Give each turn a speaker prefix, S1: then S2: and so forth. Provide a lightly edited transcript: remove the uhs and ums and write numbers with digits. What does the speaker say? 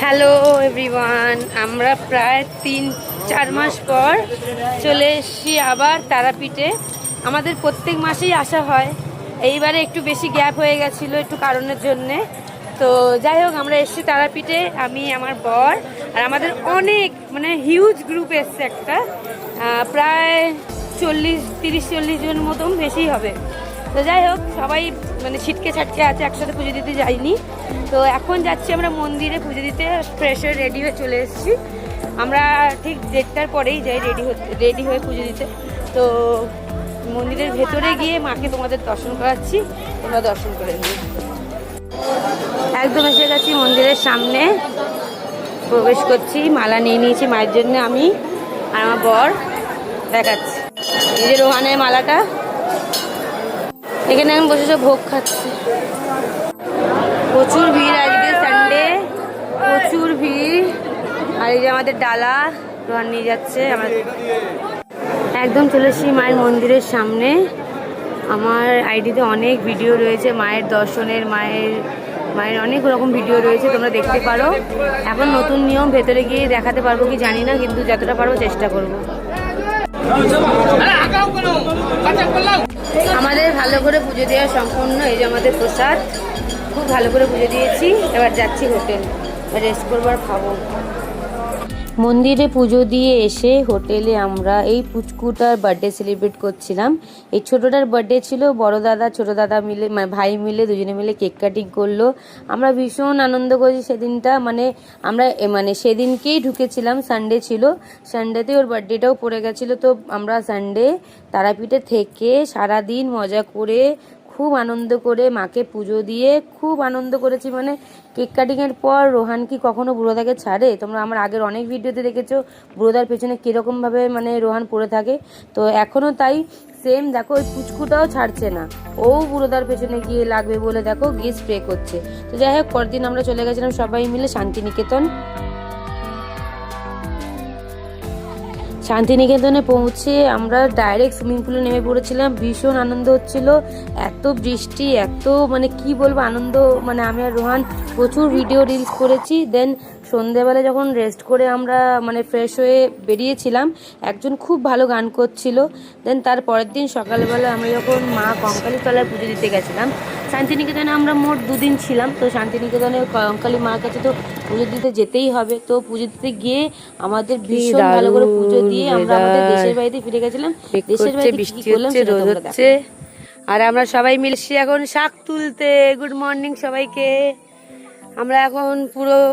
S1: Hello everyone, আমরা প্রায় 3-4 মাস পর চলে এসেছি আবার তারাপীঠে। আমাদের প্রত্যেক মাসেই আসা হয়, এইবারে একটু বেশি গ্যাপ হয়ে গেছিলো একটু কারণের জন্যে। তো যাই হোক, আমরা এসেছি তারাপীঠে, আমি আমার বর আর আমাদের অনেক হিউজ গ্রুপ এসছে একটা, প্রায় 30-40 জন মতন বেশি হবে। তো যাই হোক, সবাই ছিটকে ছাটকে আছে, একসাথে পুজো দিতে যাইনি। তো এখন যাচ্ছি আমরা মন্দিরে পুজো দিতে, ফ্রেশ হয়ে রেডি হয়ে চলে এসেছি। আমরা ঠিক 1:30টার পরেই যাই রেডি হয়ে পুজো দিতে। তো মন্দিরের ভেতরে গিয়ে মাকে তোমাদের দর্শন করাচ্ছি, তোমরা দর্শন করে নিও। একদম এসে গেছি মন্দিরের সামনে, প্রবেশ করছি। মালা নিয়ে নিয়েছি মায়ের জন্য আমি আর আমার বর, দেখাচ্ছি নিজের রোহানের মালাটা। এখানে আমি বসে ভোগ খাচ্ছি। প্রচুর ভিড়, আজকে সানডে, প্রচুর ভিড়। আর এই যে আমাদের ডালা রোহান নিয়ে যাচ্ছে। একদম চলে এসেছি মায়ের মন্দিরের সামনে। আমার আইডিতে অনেক ভিডিও রয়েছে মায়ের দর্শনের, মায়ের অনেক রকম ভিডিও রয়েছে, তোমরা দেখতে পারো। এখন নতুন নিয়ম, ভেতরে গিয়ে দেখাতে পারবো কি জানি না, কিন্তু যতটা পারবো চেষ্টা করবো। আমাদের ভালো করে পুজো দেওয়া সম্পূর্ণ। এই যে আমাদের প্রসাদ, খুব ভালো করে পুজো দিয়েছি। এবার যাচ্ছি হোটেল, রেস্ট করবো আর খাবো। মন্দিরে পুজো দিয়ে এসে হোটেলে আমরা এই পুচকুটার বার্থডে সেলিব্রেট করছিলাম। এই ছোটোটার বার্থডে ছিল, বড় দাদা ছোট দাদা মিলে ভাই মিলে দুজনে মিলে কেক কাটিং করলো। আমরা ভীষণ আনন্দ করেছি সেদিনটা। আমরা সেদিনকেই ঢুকেছিলাম, সানডে ছিল, সানডেতে ওর বার্থডেটাও পড়ে গেছিলো। তো আমরা সানডে তারাপীঠে থেকে সারাদিন মজা করে, খুব আনন্দ করে মাকে পুজো দিয়ে খুব আনন্দ করেছি। কেক কাটিংয়ের পর রোহান কি কখনো বুড়োদাকে ছাড়ে? তোমরা আমার আগের অনেক ভিডিওতে দেখেছো বুড়োদার পেছনে কীরকমভাবে রোহান পড়ে থাকে। তো এখনও তাই সেম, দেখো ওই পুচকুটাও ছাড়ছে না, ও বুড়োদার পেছনে গিয়ে লাগবে বলে দেখো গিয়ে স্প্রে করছে। তো যাই হোক, পরদিন আমরা চলে গেছিলাম সবাই মিলে শান্তিনিকেতন। শান্তিনিকেতনে পৌঁছে আমরা ডাইরেক্ট সুইমিং পুলে নেমে পড়েছিলাম। ভীষণ আনন্দ হচ্ছিল, এত বৃষ্টি, এত কি বলবো আনন্দ। আমি আর রোহান প্রচুর ভিডিও রিলস করেছি। দেন সন্ধেবেলা যখন রেস্ট করে আমরা ফ্রেশ হয়ে বেরিয়েছিলাম, একজন খুব ভালো গান করছিল। দেন তার পরের দিন সকালবেলা আমরা যখন মা কঙ্কালী তলায় পুজো দিতে গেছিলাম, শান্তিনিকেতনে আমরা মোট 2 দিন ছিলাম। তো শান্তিনিকেতনে কঙ্কালী মার কাছে তো পুজো দিতে যেতেই হবে। তো পুজো দিতে গিয়ে আমাদের ভীষণ ভালো করে পুজো দিয়ে আমরা আমাদের দেশের বাড়িতে ফিরে গেছিলাম। দেশের বাড়িতে বৃষ্টি হচ্ছে, রোদ হচ্ছে, আর আমরা সবাই মিলছি এখন শাক তুলতে। গুড মর্নিং সবাইকে। আমরা এখন পুরো